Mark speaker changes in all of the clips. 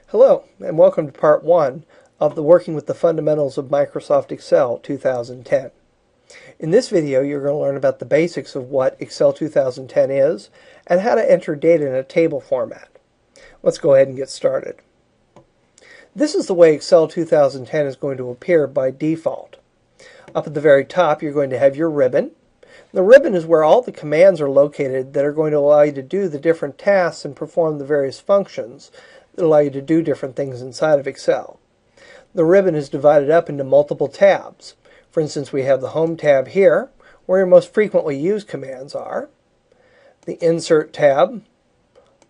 Speaker 1: Hello, and welcome to part 1 of the Working with the Fundamentals of Microsoft Excel 2010. In this video, you're going to learn about the basics of what Excel 2010 is and how to enter data in a table format. Let's go ahead and get started. This is the way Excel 2010 is going to appear by default. Up at the very top, you're going to have your ribbon. The ribbon is where all the commands are located that are going to allow you to do the different tasks and perform the various functions that allow you to do different things inside of Excel. The ribbon is divided up into multiple tabs. For instance, we have the Home tab here, where your most frequently used commands are, the Insert tab,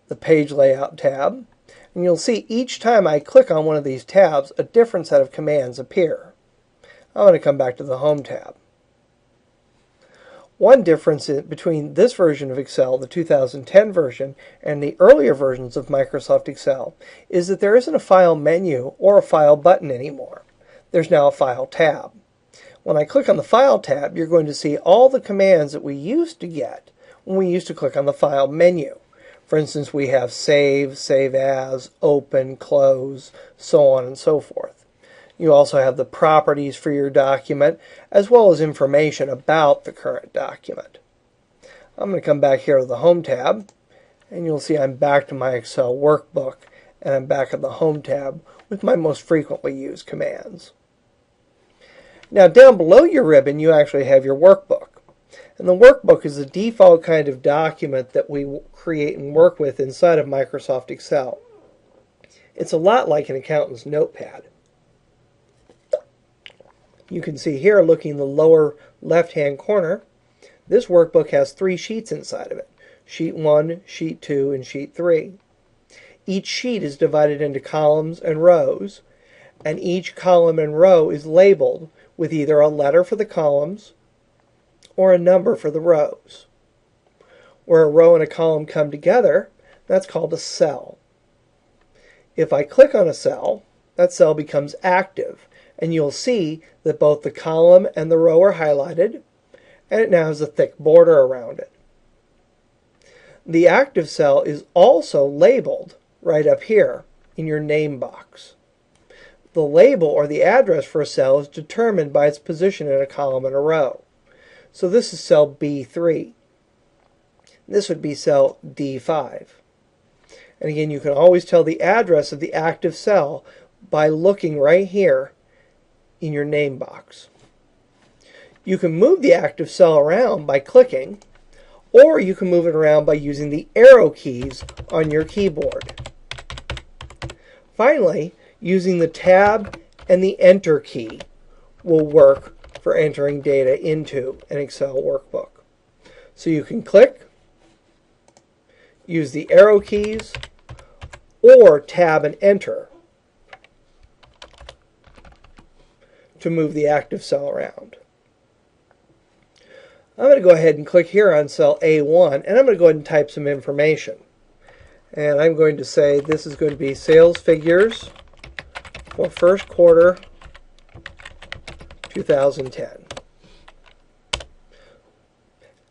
Speaker 1: the Page Layout tab, and you'll see each time I click on one of these tabs, a different set of commands appear. I'm going to come back to the Home tab. One difference between this version of Excel, the 2010 version, and the earlier versions of Microsoft Excel is that there isn't a File menu or a File button anymore. There's now a File tab. When I click on the File tab, you're going to see all the commands that we used to get when we used to click on the File menu. For instance, we have Save, Save As, Open, Close, so on and so forth. You also have the properties for your document, as well as information about the current document. I'm going to come back here to the Home tab, and you'll see I'm back to my Excel workbook, and I'm back at the Home tab with my most frequently used commands. Now down below your ribbon, you actually have your workbook. And the workbook is the default kind of document that we create and work with inside of Microsoft Excel. It's a lot like an accountant's notepad. You can see here, looking in the lower left-hand corner, this workbook has 3 sheets inside of it. Sheet 1, Sheet 2, and Sheet 3. Each sheet is divided into columns and rows, and each column and row is labeled with either a letter for the columns or a number for the rows. Where a row and a column come together, that's called a cell. If I click on a cell, that cell becomes active, and you'll see that both the column and the row are highlighted, and it now has a thick border around it. The active cell is also labeled right up here in your name box. The label or the address for a cell is determined by its position in a column and a row. So this is cell B3. This would be cell D5. And again, you can always tell the address of the active cell by looking right here in your name box. You can move the active cell around by clicking, or you can move it around by using the arrow keys on your keyboard. Finally, using the Tab and the Enter key will work for entering data into an Excel workbook. So you can click, use the arrow keys, or Tab and Enter to move the active cell around. I'm going to go ahead and click here on cell A1, and I'm going to go ahead and type some information. And I'm going to say this is going to be sales figures for first quarter 2010.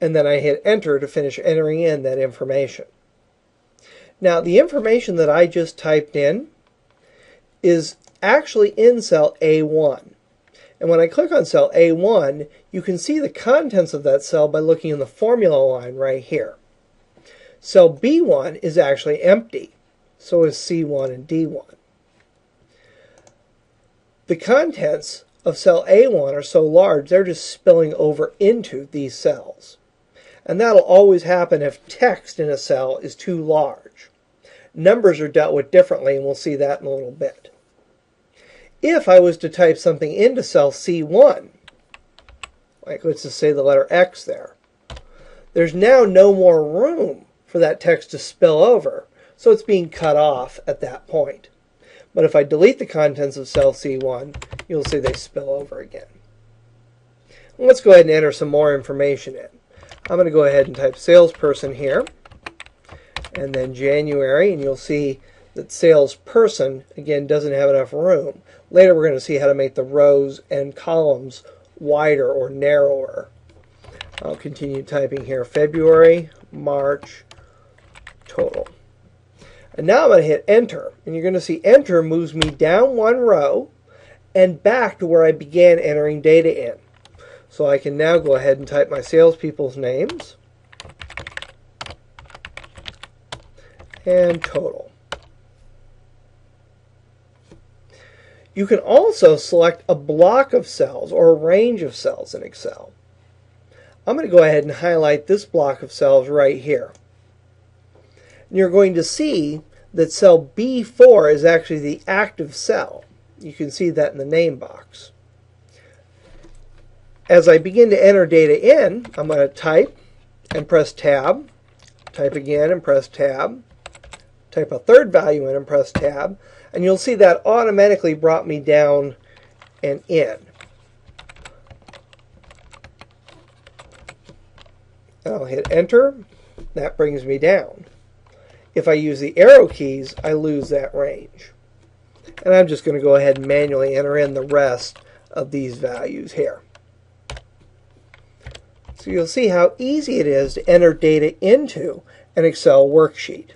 Speaker 1: And then I hit enter to finish entering in that information. Now the information that I just typed in is actually in cell A1. And when I click on cell A1, you can see the contents of that cell by looking in the formula line right here. Cell B1 is actually empty, so is C1 and D1. The contents of cell A1 are so large, they're just spilling over into these cells. And that'll always happen if text in a cell is too large. Numbers are dealt with differently, and we'll see that in a little bit. If I was to type something into cell C1, like let's just say the letter X there, there's now no more room for that text to spill over, so it's being cut off at that point. But if I delete the contents of cell C1, you'll see they spill over again. Let's go ahead and enter some more information in. I'm going to go ahead and type salesperson here, and then January, and you'll see that salesperson, again, doesn't have enough room. Later we're going to see how to make the rows and columns wider or narrower. I'll continue typing here, February, March, total. And now I'm going to hit enter, and you're going to see enter moves me down one row and back to where I began entering data in. So I can now go ahead and type my salespeople's names and total. You can also select a block of cells or a range of cells in Excel. I'm going to go ahead and highlight this block of cells right here. And you're going to see that cell B4 is actually the active cell. You can see that in the name box. As I begin to enter data in, I'm going to type and press tab, type again and press tab, type a third value in and press tab, and you'll see that automatically brought me down and in. And I'll hit enter. That brings me down. If I use the arrow keys, I lose that range. And I'm just going to go ahead and manually enter in the rest of these values here. So you'll see how easy it is to enter data into an Excel worksheet.